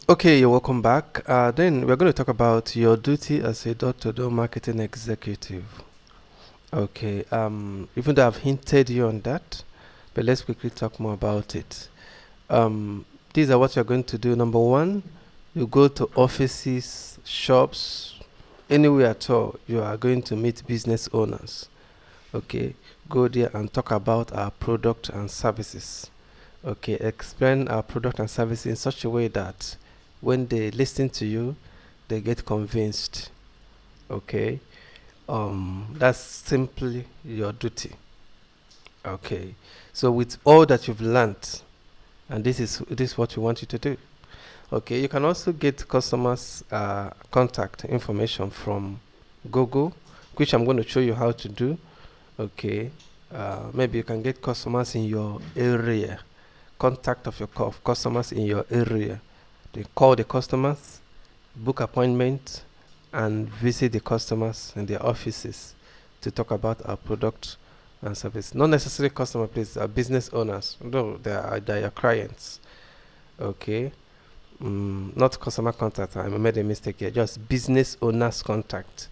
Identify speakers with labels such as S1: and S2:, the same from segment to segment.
S1: Okay, you're welcome back. Then we're going to talk about your duty as a door-to-door marketing executive. Okay, even though I've hinted you on that, but let's quickly talk more about it. These are what you're going to do. Number one, you go to offices, shops, anywhere at all. You are going to meet business owners. Okay, go there and talk about our product and services. Okay, explain our product and service in such a way that when they listen to you, they get convinced. Okay, that's simply your duty. Okay, so with all that you've learned, and this is what we want you to do. Okay, you can also get customers' contact information from Google, which I'm going to show you how to do. Okay, maybe you can get customers in your area, contact of your customers in your area. They call the customers, book appointment, and visit the customers in their offices to talk about our product and service. Not necessarily customer, please, business owners. No, they are your clients. Okay, not customer contact. I made a mistake here. Just business owners contact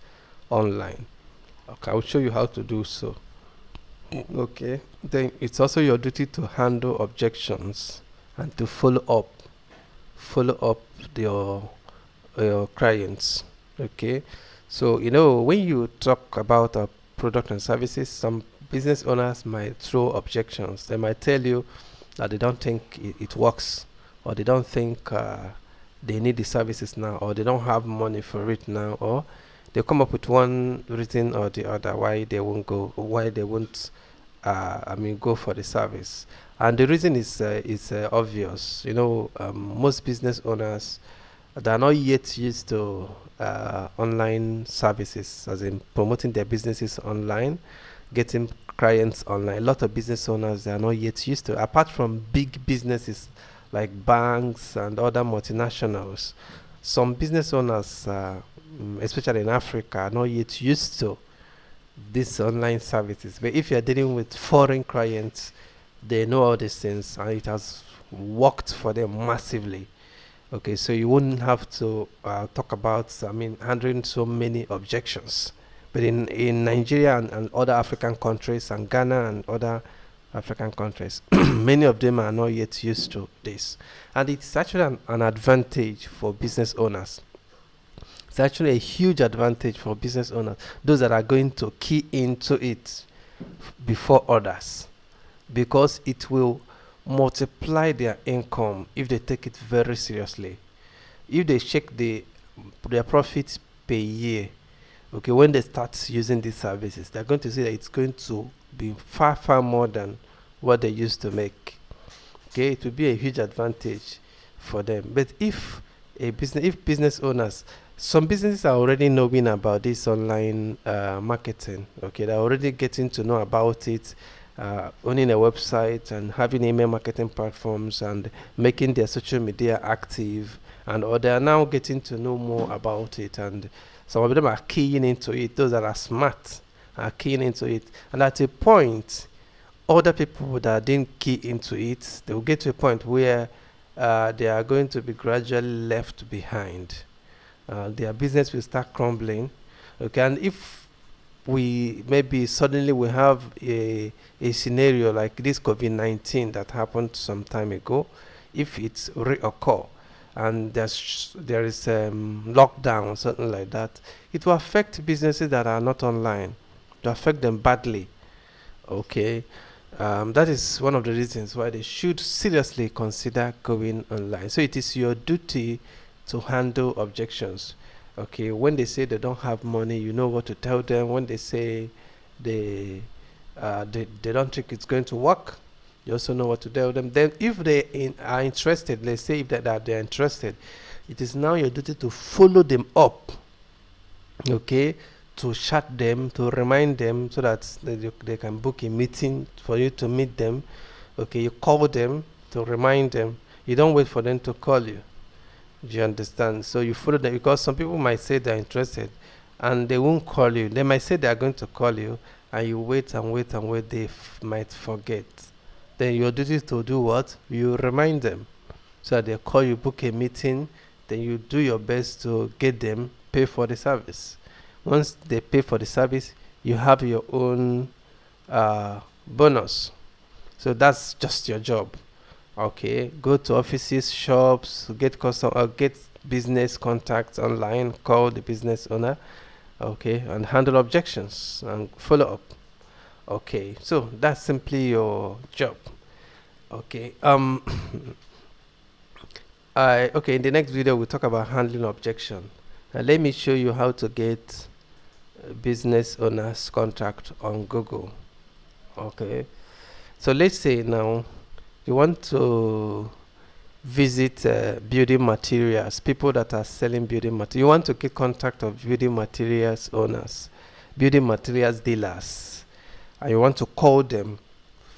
S1: online. Okay, I'll show you how to do so. Okay, then it's also your duty to handle objections and to follow up your clients. Okay, so when you talk about a product and services, some business owners might throw objections. They might tell you that they don't think it works, or they don't think they need the services now, or they don't have money for it now, or they come up with one reason or the other why they won't go for the service. And the reason is obvious. Most business owners, they are not yet used to online services, as in promoting their businesses online, getting clients online. A lot of business owners, they are not yet used to, apart from big businesses like banks and other multinationals. Some business owners, especially in Africa, are not yet used to these online services. But if you're dealing with foreign clients, they know all these things, and it has worked for them massively. Okay, so you wouldn't have to talk about, handling so many objections. But in Nigeria and other African countries, and Ghana and other African countries, many of them are not yet used to this. And it's actually an advantage for business owners. It's actually a huge advantage for business owners, those that are going to key into it before others, because it will multiply their income if they take it very seriously. If they check their profits per year, okay, when they start using these services, they're going to see that it's going to be far, far more than what they used to make. Okay, it will be a huge advantage for them. But if business owners, some businesses are already knowing about this online marketing. Okay, they're already getting to know about it, owning a website and having email marketing platforms and making their social media active, and or they are now getting to know more about it, and some of them are keying into it. Those that are smart are keying into it, and at a point, other people that didn't key into it, they will get to a point where they are going to be gradually left behind. Their business will start crumbling. Okay, and if we maybe suddenly we have a scenario like this COVID-19 that happened some time ago, if it's reoccur and there is lockdown or something like that, it will affect businesses that are not online. To affect them badly. Okay, that is one of the reasons why they should seriously consider going online. So it is your duty to handle objections. Okay, when they say they don't have money, you know what to tell them. When they say they they don't think it's going to work, you also know what to tell them. Then, if are interested, let's say if that they're interested, it is now your duty to follow them up. Okay, to chat them, to remind them, so that they can book a meeting for you to meet them. Okay, you call them to remind them. You don't wait for them to call you. Do you understand? So you follow them, because some people might say they're interested and they won't call you. They might say they are going to call you, and you wait and wait and wait. They might forget. Then your duty is to do what? You remind them. so that they call you, book a meeting, then you do your best to get them pay for the service. Once they pay for the service, you have your own bonus. So that's just your job. Okay, go to offices, shops, get get business contacts online, call the business owner, okay, and handle objections and follow up. Okay, so that's simply your job. Okay, okay, in the next video we'll talk about handling objection. Let me show you how to get business owners contract on Google. Okay, so let's say now you want to visit building materials, people that are selling building materials. You want to get contact of building materials owners, building materials dealers, and you want to call them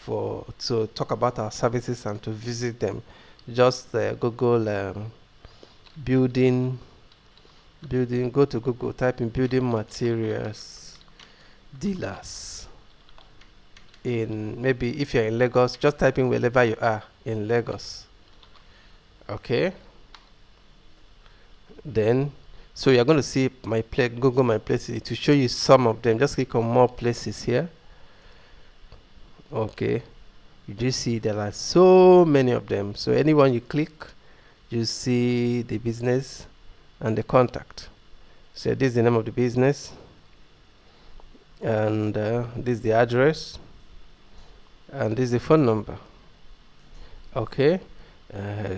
S1: to talk about our services and to visit them. Just Google building, go to Google, type in building materials dealers. In maybe if you're in Lagos, just type in wherever you are in Lagos. Okay, then so you're going to see my Google My Places to show you some of them. Just click on more places here. Okay, you do see there are so many of them. So anyone you click, you see the business and the contact. So this is the name of the business, and this is the address, and this is the phone number. Okay,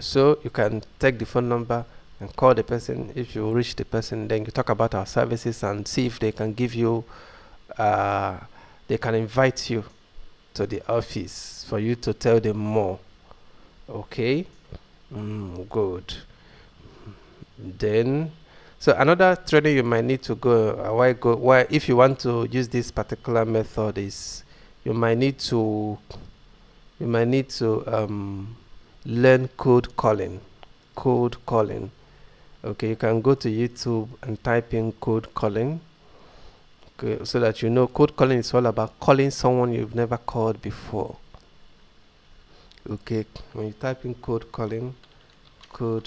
S1: so you can take the phone number and call the person. If you reach the person, then you talk about our services and see if they can give you they can invite you to the office for you to tell them more. Okay, good. Then so another training you might need to go if you want to use this particular method is you might need to learn cold calling. Okay, you can go to YouTube and type in cold calling. Okay, so that you know cold calling is all about calling someone you've never called before. Okay, when you type in cold calling, so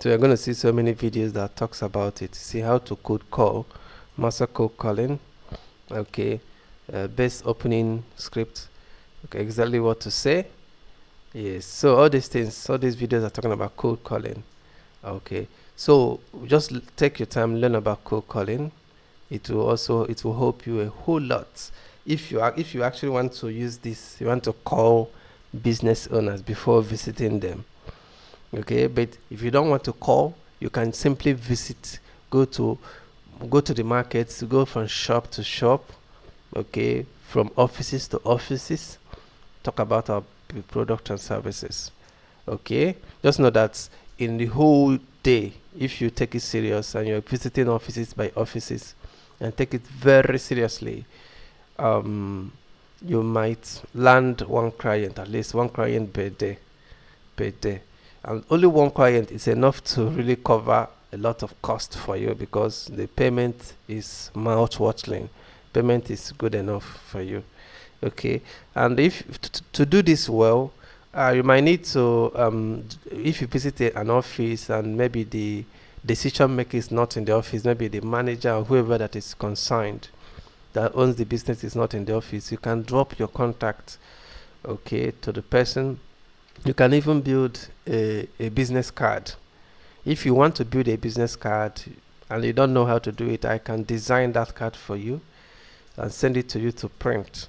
S1: you're going to see so many videos that talks about it. See how to cold call, master cold calling. Okay, best opening script. Okay, exactly what to say. Yes, so all these videos are talking about cold calling. Okay, so just take your time, learn about cold calling. It will help you a whole lot. If you actually want to use this, you want to call business owners before visiting them. Okay, but if you don't want to call, you can simply visit, go to the markets, go from shop to shop. Okay, from offices to offices, talk about our product and services. Okay, just know that in the whole day, if you take it serious and you're visiting offices by offices and take it very seriously, you might land one client, at least one client per day, and only one client is enough to really cover a lot of cost for you, because the payment is mouth-watering. Payment is good enough for you. Okay, and if to do this well, you might need to if you visit an office and maybe the decision maker is not in the office, maybe the manager or whoever that is concerned that owns the business is not in the office, you can drop your contact, okay, to the person. You can even build a business card. If you want to build a business card and you don't know how to do it, I can design that card for you and send it to you to print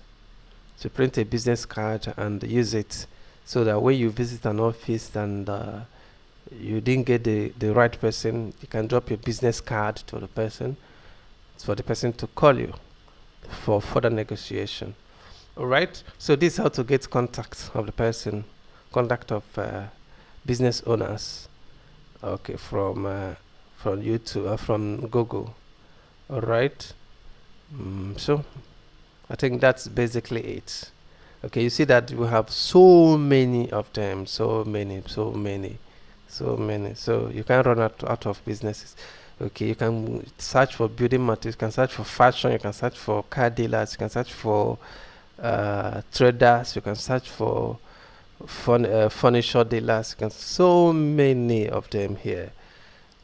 S1: a business card and use it, so that when you visit an office and you didn't get the right person, you can drop your business card to the person for the person to call you for further negotiation. All right, so this is how to get contact of the person, contact of business owners, okay, from YouTube, from Google. All right, so I think that's basically it. Okay, you see that we have so many of them, so many, so you can run out of businesses. Okay, you can search for building materials, you can search for fashion, you can search for car dealers, you can search for traders, you can search for furniture dealers. So many of them here.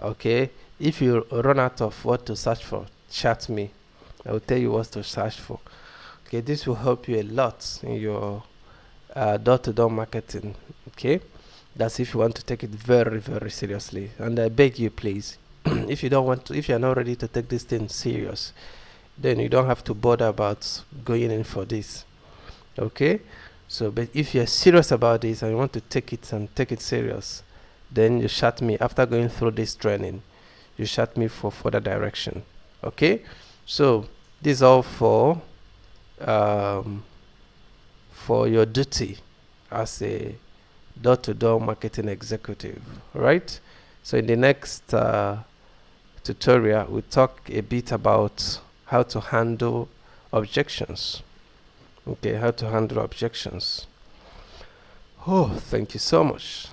S1: Okay, if you run out of what to search for, chat me. I will tell you what to search for. Okay, this will help you a lot in your door-to-door marketing. Okay, that's if you want to take it very, very seriously. And I beg you, please, if you don't want to, if you're not ready to take this thing serious, then you don't have to bother about going in for this. Okay, so but if you're serious about this and you want to take it and take it serious, then you chat me after going through this training. You chat me for further direction. Okay, so this is all um, for your duty as a door-to-door marketing executive, right? So in the next tutorial, we'll talk a bit about how to handle objections. Okay, how to handle objections. Oh, thank you so much.